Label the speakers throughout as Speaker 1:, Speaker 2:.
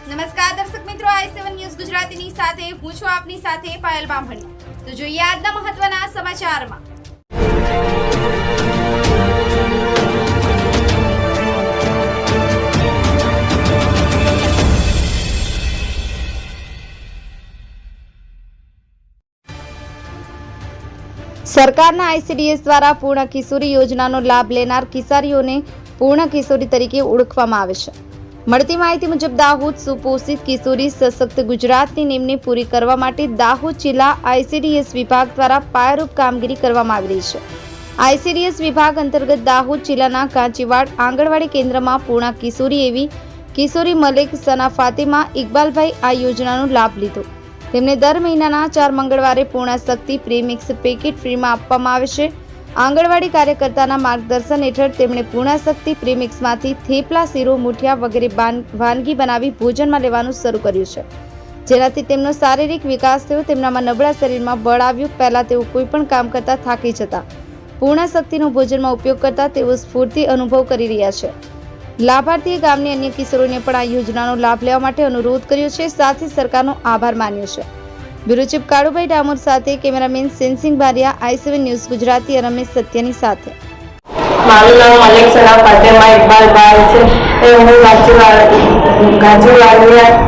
Speaker 1: નમસ્કાર દર્શક મિત્રો, i7 ન્યૂઝ ગુજરાતીની સાથે હું છું આપની સાથે પાયલ બામણી। તો જોઈએ આજના મહત્વના સમાચારમાં।
Speaker 2: સરકારના ICDS દ્વારા પૂર્ણ કિશોરી યોજનાનો લાભ લેનાર કિશોરીઓને પૂર્ણ કિશોરી તરીકે ઓળખવામાં આવે છે। મળતી માહિતી મુજબ દાહોદ સુપોષિત કિશોરી સશક્ત ગુજરાતની નેમને પૂરી કરવા માટે દાહોદ જિલ્લા ICDS વિભાગ દ્વારા પાયારૂપ કામગીરી કરવામાં આવી રહી છે। ICDS વિભાગ અંતર્ગત દાહોદ જિલ્લાના કાંચીવાડ આંગણવાડી કેન્દ્રમાં પૂર્ણ કિશોરી એવી કિશોરી મલેક સના ફાતિમા ઇકબાલભાઈ આ યોજનાનો લાભ લીધો। તેમને દર મહિનાના 4 મંગળવારે પૂર્ણ શક્તિ પ્રીમિક્સ પેકેટ ફ્રીમાં આપવામાં આવે છે। આંગણવાડી કાર્યકર્તાના માર્ગદર્શન હેઠળ તેમણે પૂર્ણ શક્તિ પ્રીમિક્સમાંથી થેપલા, શીરો, મુઠિયા વગેરે વાનગી બનાવી ભોજનમાં લેવાનું શરૂ કર્યું છે, જેનાથી તેમનો શારીરિક વિકાસ થયો। તેમનામાં નબળા શરીરમાં બળ આવ્યું। પહેલા તેઓ કોઈ પણ કામ કરતા થાકી જતા, પૂર્ણ શક્તિનો ભોજનમાં ઉપયોગ કરતા તેઓ સ્ફૂર્તિ અનુભવ કરી રહ્યા છે। લાભાર્થીએ ગામની અન્ય કિશોરોને પણ આ યોજનાનો લાભ લેવા માટે અનુરોધ કર્યો છે, સાથે સરકારનો આભાર માન્યો છે। બ્યુરો ચીફ કાળુભાઈ ડામોર સાથે cameraman sensing Bariya, i7 news Gujarati Ramesh સત્યની સાથે।
Speaker 3: મારું નામ મલેક સના ફાતિમા ઇકબાલભાઈ છે। હું ગાજીવાડની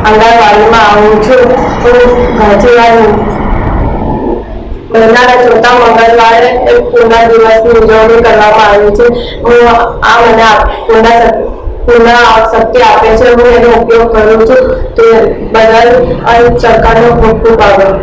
Speaker 3: આંગણવાડીમાં આવું છું। હું ગાજીવાડ મહિનાના 4થા મંગળવારે પૂર્ણ દિવસની ઉજવણી કરવામાં આવી છે। હું મને પૂર્ણ શક્તિ આપે છે, હું એનો ઉપયોગ કરું છું, તે બદલ સરકારનો ખૂબ ખૂબ આભાર।